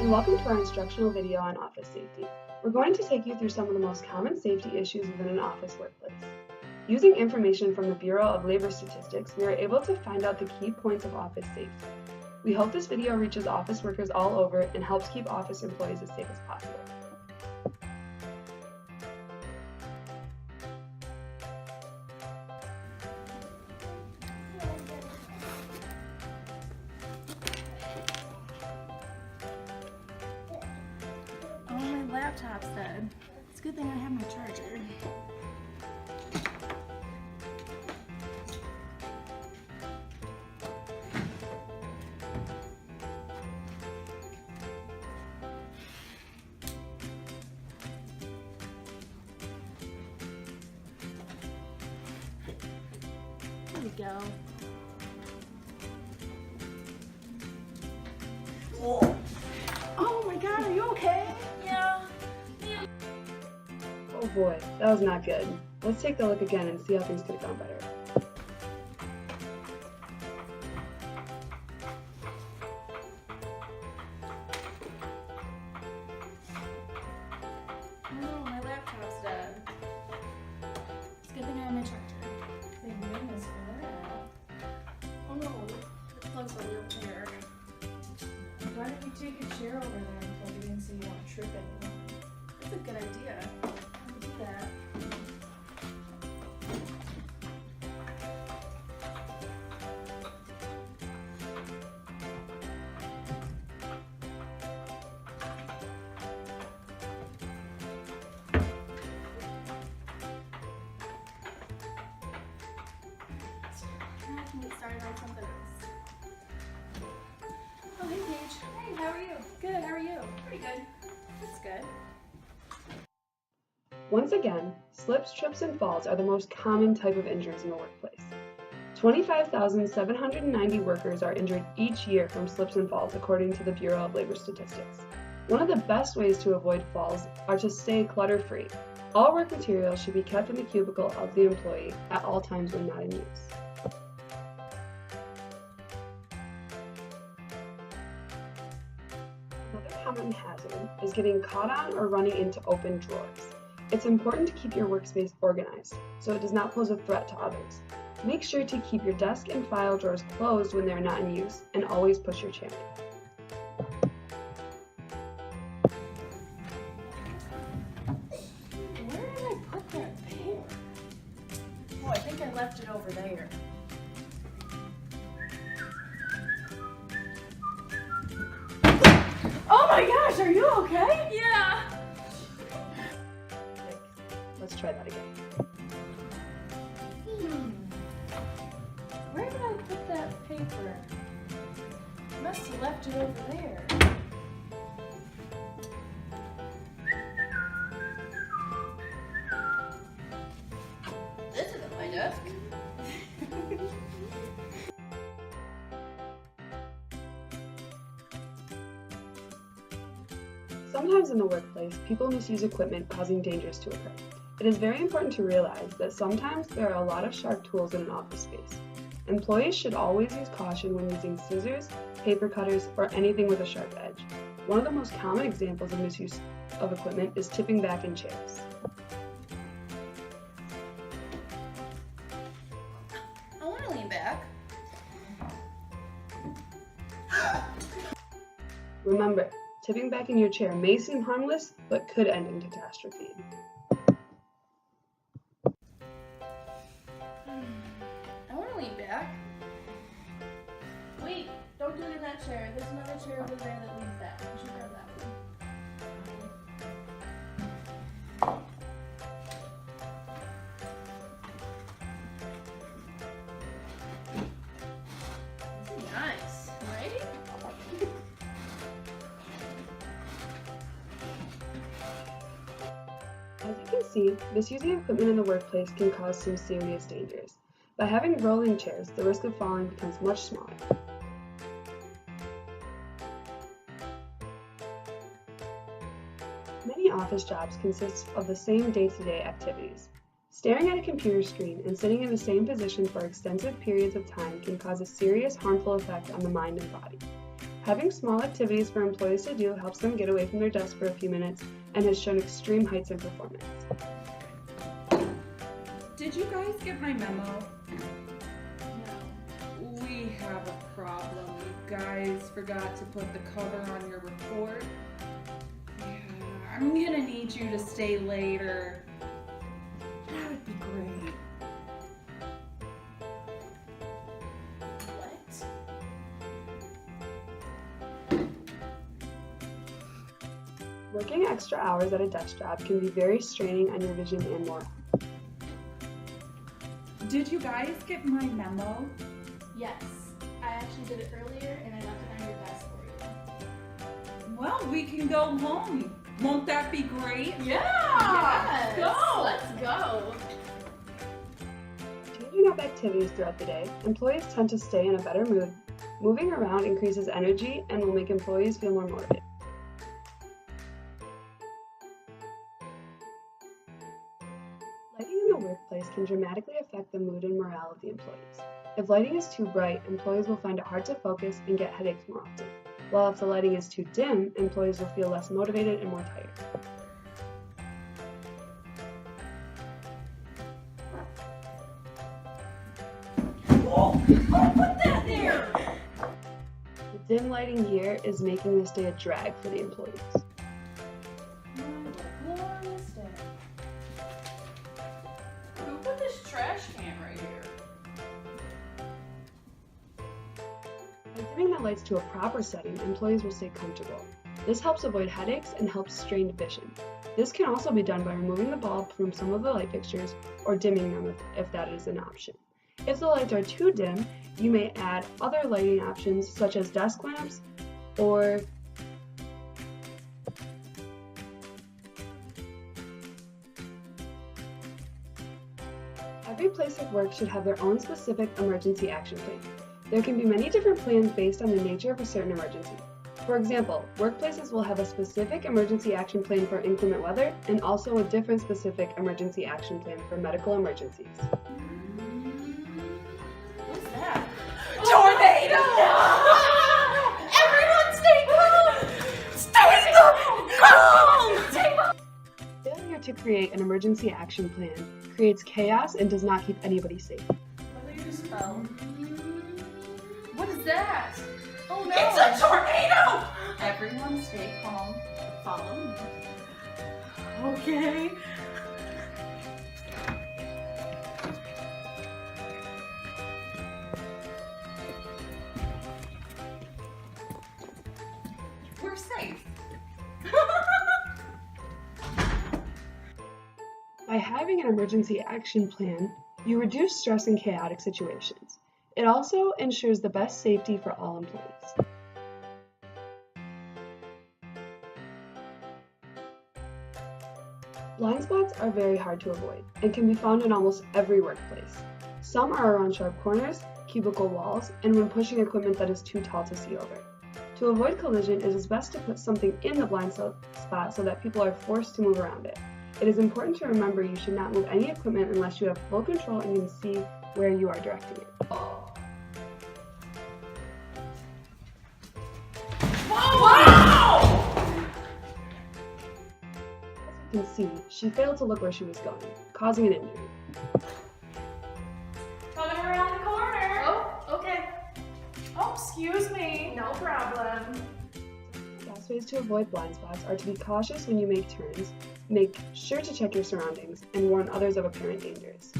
and welcome to our instructional video on office safety. We're going to take you through some of the most common safety issues within an office workplace. Using information from the Bureau of Labor Statistics, we are able to find out the key points of office safety. We hope this video reaches office workers all over and helps keep office employees as safe as possible. Laptop's dead. It's a good thing I have my charger. There we go. Whoa. Oh my God, are you okay? Yeah. Oh boy, that was not good. Let's take a look again and see how things could have gone better. Oh, my laptop's dead. It's a good thing I have my charger. Thank goodness for that. Oh no, the plug's over here. Why don't you take your chair over there and plug it in so you won't trip anymore? That's a good idea. I'll do that. Now I can get started on something else. Oh, hey Paige. Hey, how are you? Good, how are you? Pretty good. That's good. Once again, slips, trips, and falls are the most common type of injuries in the workplace. 25,790 workers are injured each year from slips and falls, according to the Bureau of Labor Statistics. One of the best ways to avoid falls are to stay clutter-free. All work materials should be kept in the cubicle of the employee at all times when not in use. Another common hazard is getting caught on or running into open drawers. It's important to keep your workspace organized so it does not pose a threat to others. Make sure to keep your desk and file drawers closed when they are not in use, and always push your chair in. Where did I put that paper? Oh, I think I left it over there. Oh my gosh, are you okay? Yeah. Let's try that again. Where did I put that paper? I must have left it over there. This isn't my desk. Sometimes in the workplace, people misuse equipment, causing dangers to occur. It is very important to realize that sometimes there are a lot of sharp tools in an office space. Employees should always use caution when using scissors, paper cutters, or anything with a sharp edge. One of the most common examples of misuse of equipment is tipping back in chairs. I want to lean back. Remember, tipping back in your chair may seem harmless, but could end in catastrophe. I want to lean back. Wait, don't do it in that chair. There's another chair over there that leans back. You should grab that one. This is nice, right? As you can see, misusing equipment in the workplace can cause some serious dangers. By having rolling chairs, the risk of falling becomes much smaller. Many office jobs consist of the same day-to-day activities. Staring at a computer screen and sitting in the same position for extensive periods of time can cause a serious harmful effect on the mind and body. Having small activities for employees to do helps them get away from their desk for a few minutes and has shown extreme heights in performance. Did you guys get my memo? No. We have a problem. You guys forgot to put the cover on your report. Yeah, I'm gonna need you to stay later. That would be great. What? Working extra hours at a desk job can be very straining on your vision and morale. Did you guys get my memo? Yes. I actually did it earlier and I left it on your desk for you. Well, we can go home. Won't that be great? Yeah! Yes. Go! Let's go! Changing up activities throughout the day, employees tend to stay in a better mood. Moving around increases energy and will make employees feel more motivated. Lighting in the workplace can dramatically affect the mood and morale of the employees. If lighting is too bright, employees will find it hard to focus and get headaches more often. While if the lighting is too dim, employees will feel less motivated and more tired. Oh, put that there! The dim lighting here is making this day a drag for the employees. Who put this trash can right here? By dimming the lights to a proper setting, employees will stay comfortable. This helps avoid headaches and helps strained vision. This can also be done by removing the bulb from some of the light fixtures or dimming them if that is an option. If the lights are too dim, you may add other lighting options such as desk lamps or every place of work should have their own specific emergency action plan. There can be many different plans based on the nature of a certain emergency. For example, workplaces will have a specific emergency action plan for inclement weather and also a different specific emergency action plan for medical emergencies. What's that? Tornado! Everyone stay calm! Stay calm! Failure to create an emergency action plan creates chaos and does not keep anybody safe. What did you spell? What is that? Oh no! It's a tornado! Everyone stay calm. Follow me. Okay. We're safe. By having an emergency action plan, you reduce stress in chaotic situations. It also ensures the best safety for all employees. Blind spots are very hard to avoid and can be found in almost every workplace. Some are around sharp corners, cubicle walls, and when pushing equipment that is too tall to see over. To avoid collision, it is best to put something in the blind spot so that people are forced to move around it. It is important to remember you should not move any equipment unless you have full control and can see where you are directing it. Wow! As you can see, she failed to look where she was going, causing an injury. Coming around the corner. Oh, okay. Oh, excuse me. No problem. The best ways to avoid blind spots are to be cautious when you make turns, make sure to check your surroundings, and warn others of apparent dangers.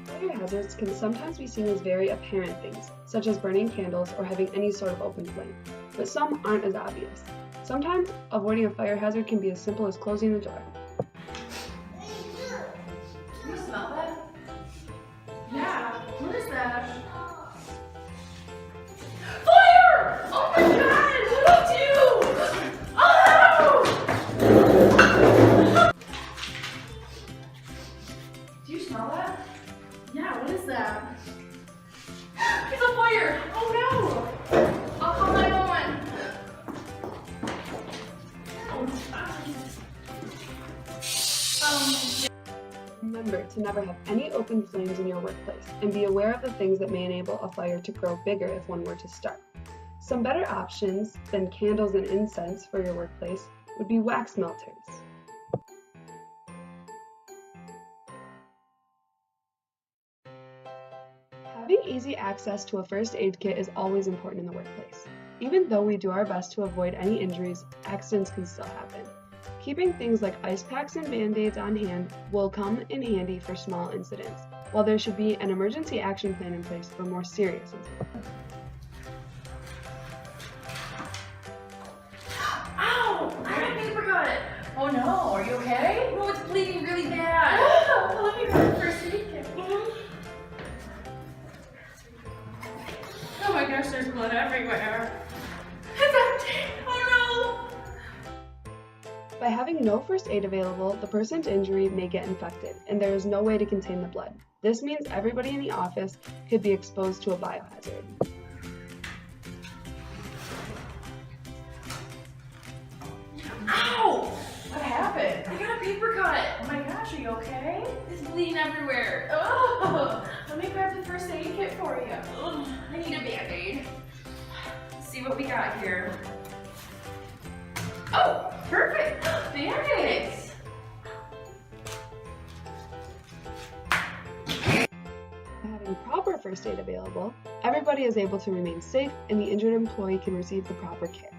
Fire hazards can sometimes be seen as very apparent things, such as burning candles or having any sort of open flame, but some aren't as obvious. Sometimes, avoiding a fire hazard can be as simple as closing the door. Can you smell that? Yeah. What is that? Fire! Oh my god! Oh! Do you smell that? Yeah, what is that? It's a fire! Oh no! I'll call 911. Remember to never have any open flames in your workplace and be aware of the things that may enable a fire to grow bigger if one were to start. Some better options than candles and incense for your workplace would be wax melters. Having easy access to a first aid kit is always important in the workplace. Even though we do our best to avoid any injuries, accidents can still happen. Keeping things like ice packs and band-aids on hand will come in handy for small incidents, while there should be an emergency action plan in place for more serious incidents. Ow! I got a paper cut! Oh no, are you okay? No, it's bleeding really bad. Oh, let me grab the first aid kit. Oh my gosh, there's blood everywhere. It's empty! Oh no! By having no first aid available, the person's injury may get infected, and there is no way to contain the blood. This means everybody in the office could be exposed to a biohazard. Ow! What happened? I got a paper cut. Oh my gosh, are you okay? It's bleeding everywhere. Oh, let me grab the first aid kit for you. Ugh, I need a band-aid. Let's see what we got here. Oh, perfect. Band-aids. Having proper first aid available, everybody is able to remain safe and the injured employee can receive the proper care.